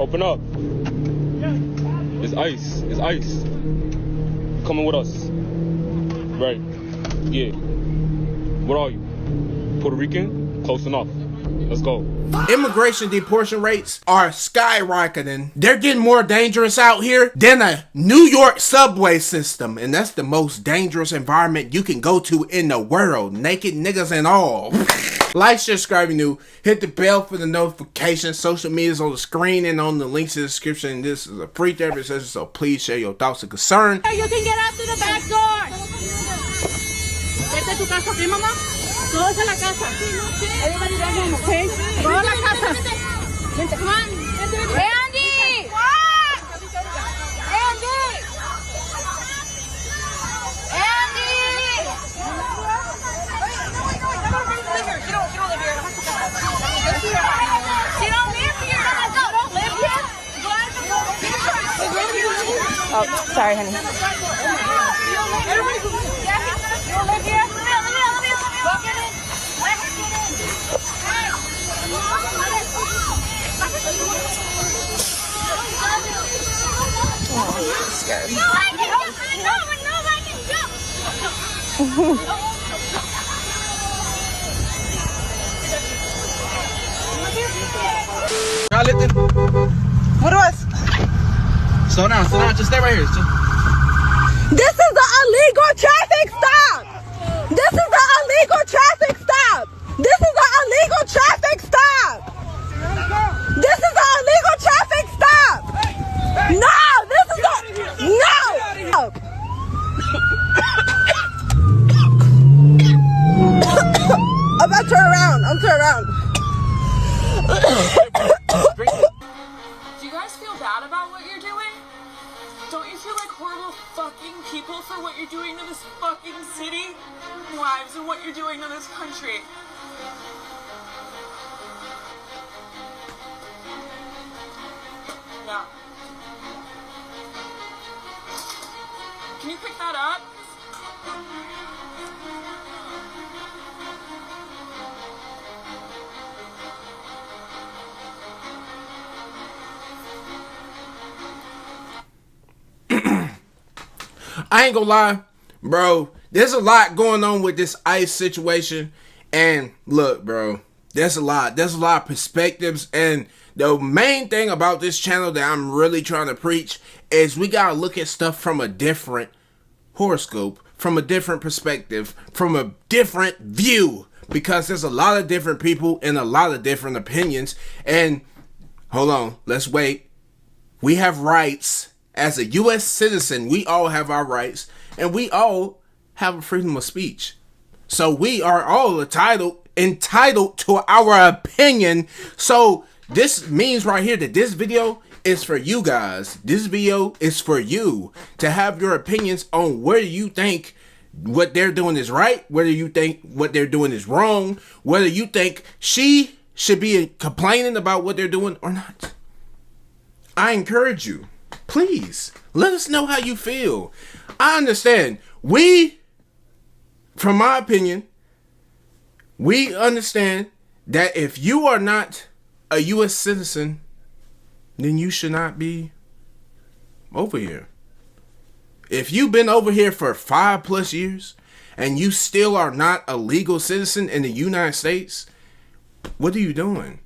Open up. It's ice. It's ice. Coming with us. Right. Yeah. What are you? Puerto Rican? Close enough. Let's go. Immigration deportation rates are skyrocketing. They're getting more dangerous out here than a New York subway system. And that's the most dangerous environment you can go to in the world. Naked niggas and all. Like, share, subscribe if you're new. Hit the bell for the notifications. Social media is on the screen and on the links in the description. This is a free therapy session, so please share your thoughts and concerns. You can get out through the back door. Vete a tu casa, ¿ok, mamá? Todos a la casa. Everybody go home, ¿ok? Go a la casa. Vente, come on. Andy! What? Andy! Andy! You don't live here. You don't live here. You don't live here? Oh, sorry, honey. You don't live here? Go get it. Let her get in. Oh, I'm scared. No, I can jump. No, I can jump. What was? Slow down, just stay right here. This is the illegal traffic stop! This is the illegal traffic stop! This is the illegal traffic stop! This is the illegal traffic stop! No! This is the... No! I'm about to turn around. I'm turning around. Do you guys feel bad about what you're doing? Don't you feel like horrible fucking people for what you're doing to this fucking city, wives, and what you're doing to this country? Yeah. Can you pick that up? I ain't gonna lie, bro. There's a lot going on with this ICE situation. And look, bro, there's a lot. There's a lot of perspectives. And the main thing about this channel that I'm really trying to preach is we gotta look at stuff from a different horoscope, from a different perspective, from a different view. Because there's a lot of different people and a lot of different opinions. And hold on, let's wait. We have rights. As a U.S. citizen, we all have our rights, and we all have a freedom of speech. So we are all entitled to our opinion. So this means right here that this video is for you guys. This video is for you to have your opinions on whether you think what they're doing is right, whether you think what they're doing is wrong, whether you think she should be complaining about what they're doing or not. I encourage you. Please, let us know how you feel. I understand. From my opinion, we understand that if you are not a U.S. citizen, then you should not be over here. If you've been over here for 5+ years and you still are not a legal citizen in the United States, what are you doing?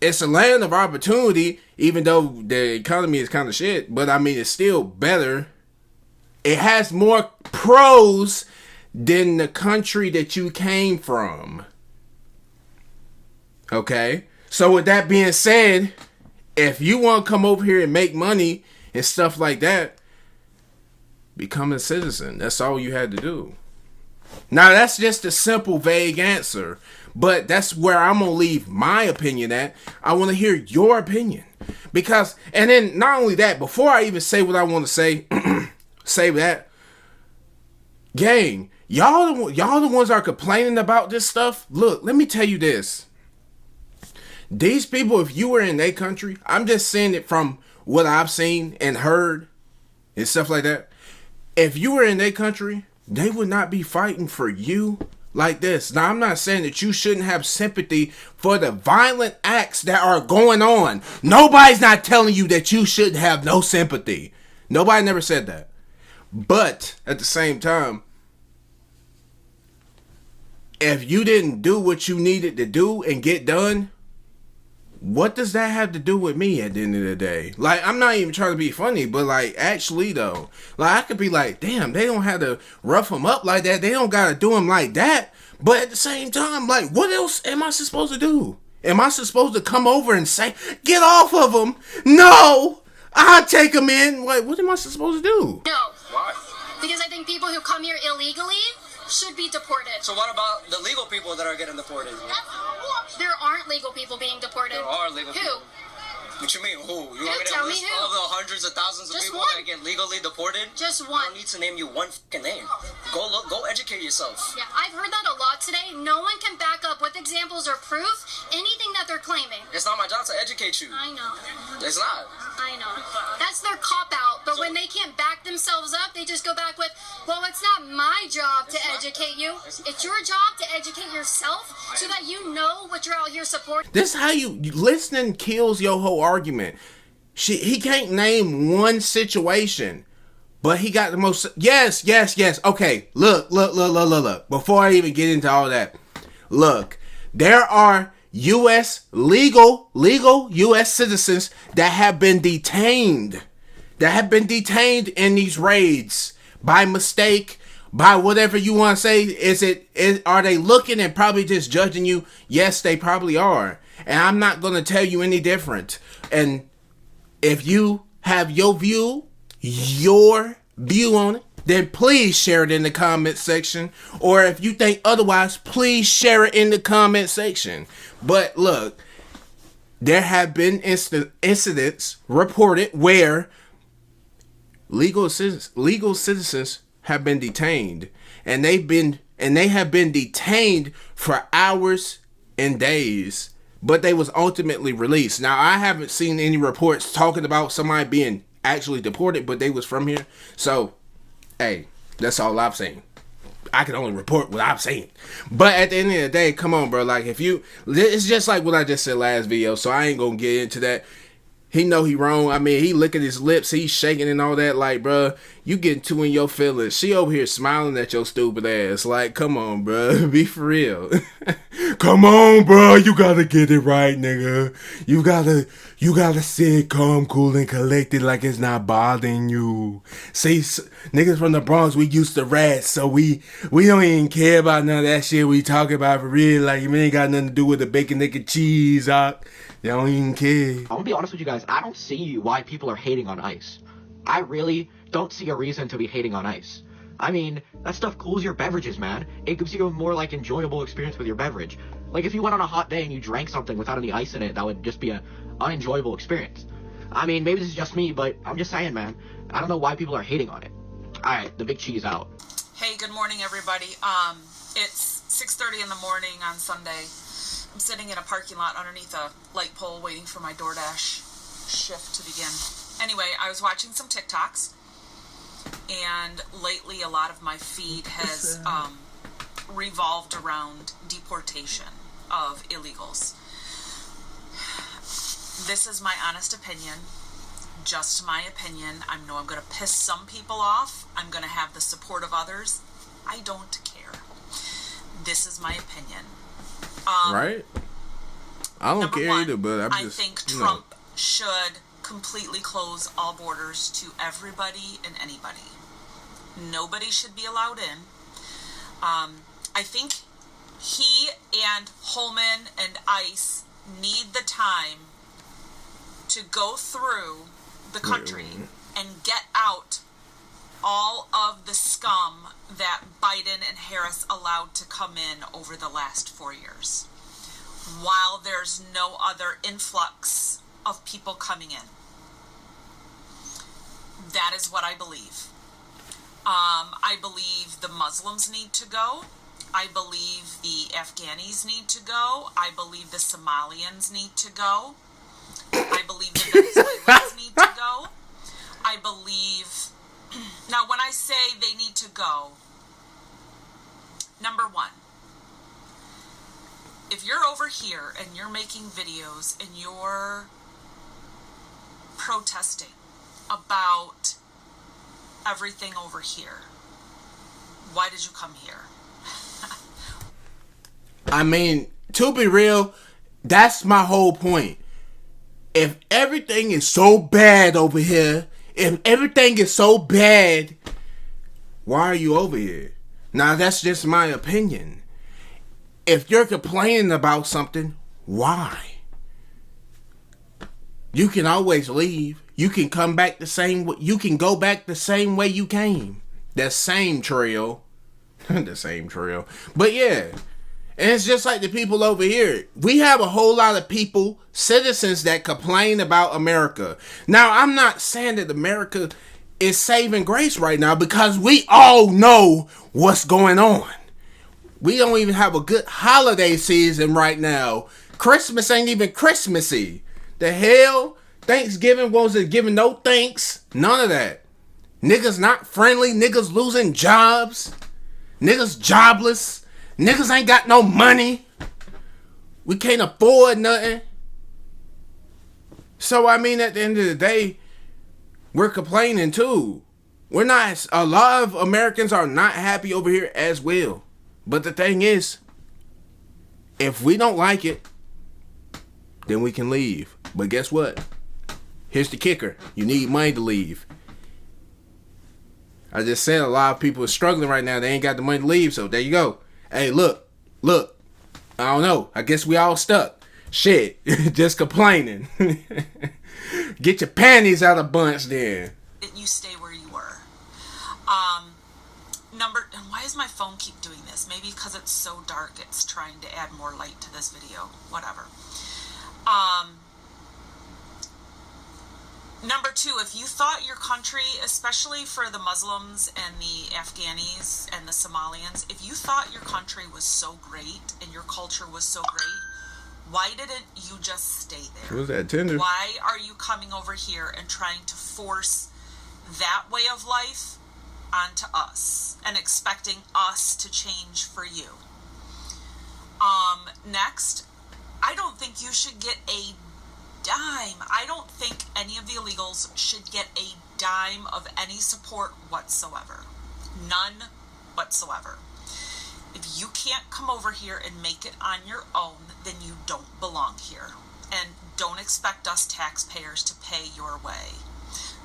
It's a land of opportunity, even though the economy is kind of shit. But I mean, it's still better. It has more pros than the country that you came from. Okay? So with that being said, if you want to come over here and make money and stuff like that, become a citizen. That's all you had to do. Now, that's just a simple, vague answer. But that's where I'm going to leave my opinion at. I want to hear your opinion. Because, and then not only that, before I even say what I want to say, say that, gang, y'all the ones that are complaining about this stuff. Look, let me tell you this. These people, if you were in their country, I'm just saying it from what I've seen and heard and stuff like that. If you were in their country, they would not be fighting for you like this. Now, I'm not saying that you shouldn't have sympathy for the violent acts that are going on. Nobody's not telling you that you shouldn't have no sympathy. Nobody never said that. But at the same time, if you didn't do what you needed to do and get done, what does that have to do with me at the end of the day? Like, I'm not even trying to be funny, but like, actually though, like, I could be like, damn, they don't have to rough them up like that. They don't gotta do them like that. But at the same time, like, what else am I supposed to do? Am I supposed to come over and say, get off of them? No, I'll take them in. Like, what am I supposed to do? No. Why? Because I think people who come here illegally should be deported. So what about the legal people that are getting deported? There aren't legal people being deported. There are legal Who? people. What you mean, who? You want me to Tell me list who. all the hundreds of thousands of Just people one. that get legally deported? Just I one. don't need to name you one fucking name. Go look, go educate yourself. Yeah, I've heard that a lot today. No one can back up with examples or proof anything that they're claiming. It's not my job to educate you. I know. It's not. I know. That's their cop-out. But when they can't back themselves up, they just go back with, well, it's not my job to educate you. It's your job to educate yourself so that you know what you're out here supporting. This how you listening kills your whole argument. He can't name one situation, but he got the most. Yes. Okay, look. Before I even get into all that, look, there are legal U.S. citizens that have been detained in these raids by mistake, by whatever you want to say. Are they looking and probably just judging you? Yes, they probably are, and I'm not going to tell you any different. And if you have your view on it, then please share it in the comment section. Or if you think otherwise, please share it in the comment section. But look, there have been incidents reported where legal citizens have been detained, and they have been detained for hours and days, but they was ultimately released. Now, I haven't seen any reports talking about somebody being actually deported, but they was from here. So, hey, that's all I've seen. I can only report what I've seen. But at the end of the day, come on, bro. Like, it's just like what I just said last video, so I ain't gonna get into that. He know he wrong. I mean, he licking his lips, he's shaking and all that. Like, bro, you getting too in your feelings. She over here smiling at your stupid ass. Like, come on, bro, be for real. Come on, bro, you gotta get it right, nigga. You gotta sit calm, cool, and collected like it's not bothering you. See, niggas from the Bronx, we used to rats, so we don't even care about none of that shit we talk about for real. Like, it ain't got nothing to do with the bacon, nigga, cheese, They don't even care. I'm gonna be honest with you guys, I don't see why people are hating on ice. I really don't see a reason to be hating on ice. I mean, that stuff cools your beverages, man. It gives you a more, like, enjoyable experience with your beverage. Like, if you went on a hot day and you drank something without any ice in it, that would just be an unenjoyable experience. I mean, maybe this is just me, but I'm just saying, man. I don't know why people are hating on it. Alright, the big cheese out. Hey, good morning, everybody. It's 6:30 in the morning on Sunday. I'm sitting in a parking lot underneath a light pole waiting for my DoorDash shift to begin. Anyway, I was watching some TikToks, and lately a lot of my feed has revolved around deportation of illegals. This is my honest opinion, just my opinion. I know I'm going to piss some people off. I'm going to have the support of others. I don't care. This is my opinion. Right? I don't care either, but I think Trump should completely close all borders to everybody and anybody. Nobody should be allowed in. I think he and Holman and ICE need the time to go through the country and get out all of the scum that Biden and Harris allowed to come in over the last 4 years, while there's no other influx of people coming in. That is what I believe. I believe the Muslims need to go. I believe the Afghanis need to go. I believe the Somalians need to go. I believe the Venezuelans need to go. I believe... Now, when I say they need to go, number one, if you're over here and you're making videos and you're protesting about everything over here, why did you come here? I mean, to be real, that's my whole point. If everything is so bad over here, if everything is so bad, why are you over here? Now, that's just my opinion. If you're complaining about something, why? You can always leave. You can come back the same way. You can go back the same way you came. That same trail. The same trail. But yeah. And it's just like the people over here. We have a whole lot of people, citizens, that complain about America. Now, I'm not saying that America is saving grace right now, because we all know what's going on. We don't even have a good holiday season right now. Christmas ain't even Christmassy. The hell? Thanksgiving wasn't giving no thanks. None of that. Niggas not friendly. Niggas losing jobs. Niggas jobless. Niggas ain't got no money. We can't afford nothing. So, I mean, at the end of the day, we're complaining too. We're not, a lot of Americans are not happy over here as well. But the thing is, if we don't like it, then we can leave. But guess what? Here's the kicker. You need money to leave. I just said a lot of people are struggling right now. They ain't got the money to leave, so there you go. Hey, look. I don't know. I guess we all stuck. Shit. Just complaining. Get your panties out of bunch then. You stay where you were. And why does my phone keep doing this? Maybe because it's so dark, it's trying to add more light to this video. Whatever. Number two, if you thought your country, especially for the Muslims and the Afghanis and the Somalians, if you thought your country was so great and your culture was so great, why didn't you just stay there? What was that, Tinder? Why are you coming over here and trying to force that way of life onto us and expecting us to change for you? Next, I don't think you should get a dime. I don't think any of the illegals should get a dime of any support whatsoever. None whatsoever. If you can't come over here and make it on your own, then you don't belong here. And don't expect us taxpayers to pay your way.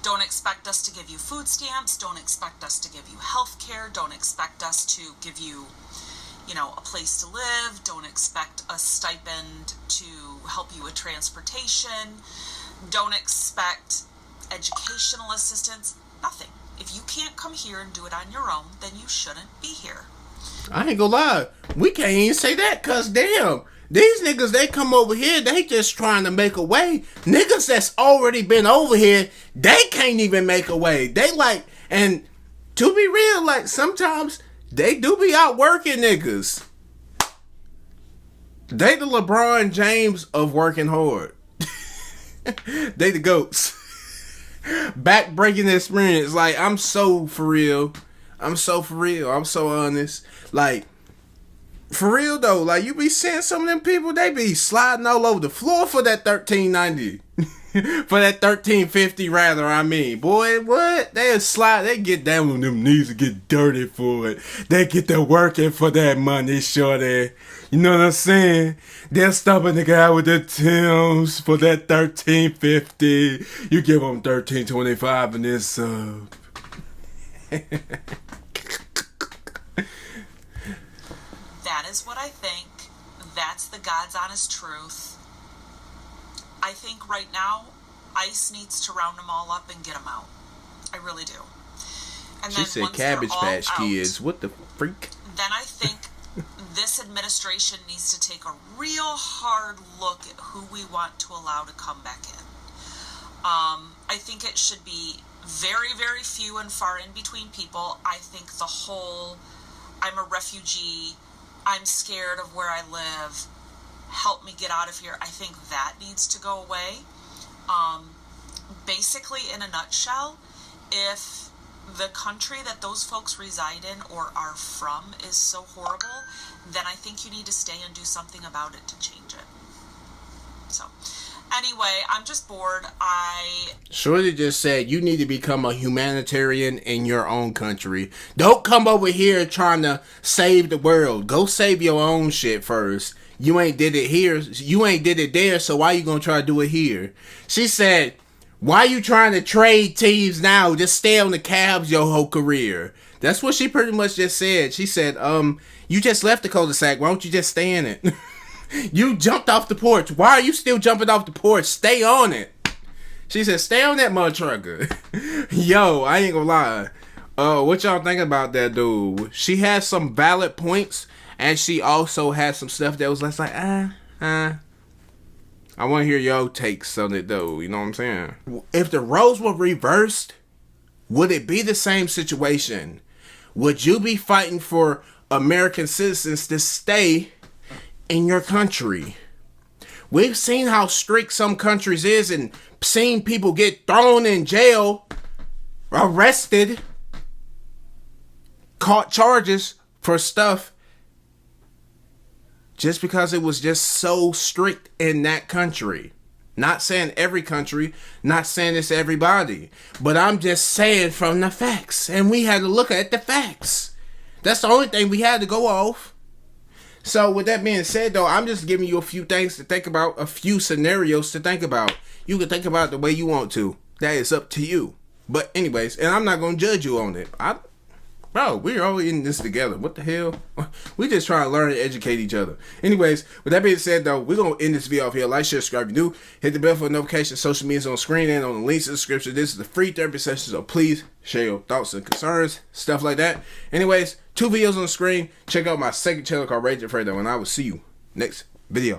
Don't expect us to give you food stamps. Don't expect us to give you health care. Don't expect us to give you, a place to live. Don't expect a stipend to help you with transportation. Don't expect educational assistance. Nothing. If you can't come here and do it on your own, then you shouldn't be here. I ain't gonna lie. We can't even say that, cause damn, these niggas, they come over here, they just trying to make a way. Niggas that's already been over here, they can't even make a way. They and to be real, sometimes they do be out working niggas. They the LeBron James of working hard. They the GOATs. Back-breaking experience. I'm so for real. I'm so honest. For real though, you be seeing some of them people, they be sliding all over the floor for that $13.90. For that $13.50 rather, I mean. Boy, what? They slide, they get down on them knees and get dirty for it. They get to working for that money, shorty. You know what I'm saying? They're stopping the guy with the Timbs for that $13.50. You give them $13.25 and then sub. That is what I think. That's the God's honest truth. I think right now, ICE needs to round them all up and get them out. I really do. And she said Cabbage Patch Kids. What the freak? Then I think this administration needs to take a real hard look at who we want to allow to come back in. I think it should be very, very few and far in between people. I think the whole, I'm a refugee, I'm scared of where I live, help me get out of here, I think that needs to go away. Basically, in a nutshell, if the country that those folks reside in or are from is so horrible, then I think you need to stay and do something about it to change it. So, anyway, I'm just bored. Shorty just said you need to become a humanitarian in your own country. Don't come over here trying to save the world. Go save your own shit first. You ain't did it here. You ain't did it there, so why you gonna try to do it here? She said, why you trying to trade teams now? Just stay on the Cavs your whole career. That's what she pretty much just said. She said, you just left the cul-de-sac. Why don't you just stay in it? You jumped off the porch. Why are you still jumping off the porch? Stay on it. She said, stay on that mud trucker. Yo, I ain't gonna lie. What y'all think about that dude? She has some valid points, and she also has some stuff that was less like, I want to hear your takes on it, though. You know what I'm saying? If the roles were reversed, would it be the same situation? Would you be fighting for American citizens to stay in your country? We've seen how strict some countries is and seen people get thrown in jail, arrested, caught charges for stuff just because it was just so strict in that country. Not saying every country, not saying it's everybody, but I'm just saying from the facts, and we had to look at the facts. That's the only thing we had to go off. So with that being said, though, I'm just giving you a few things to think about, a few scenarios to think about. You can think about it the way you want to. That is up to you. But anyways, and I'm not going to judge you on it. Bro, we're all in this together. What the hell? We just trying to learn and educate each other. Anyways, with that being said, though, we're going to end this video off here. Like, share, subscribe if you do. Hit the bell for notifications. Social media's on the screen and on the links in the description. This is the free therapy session, so please share your thoughts and concerns, stuff like that. Anyways, 2 videos on the screen. Check out my second channel called Rage and Fredo, and I will see you next video.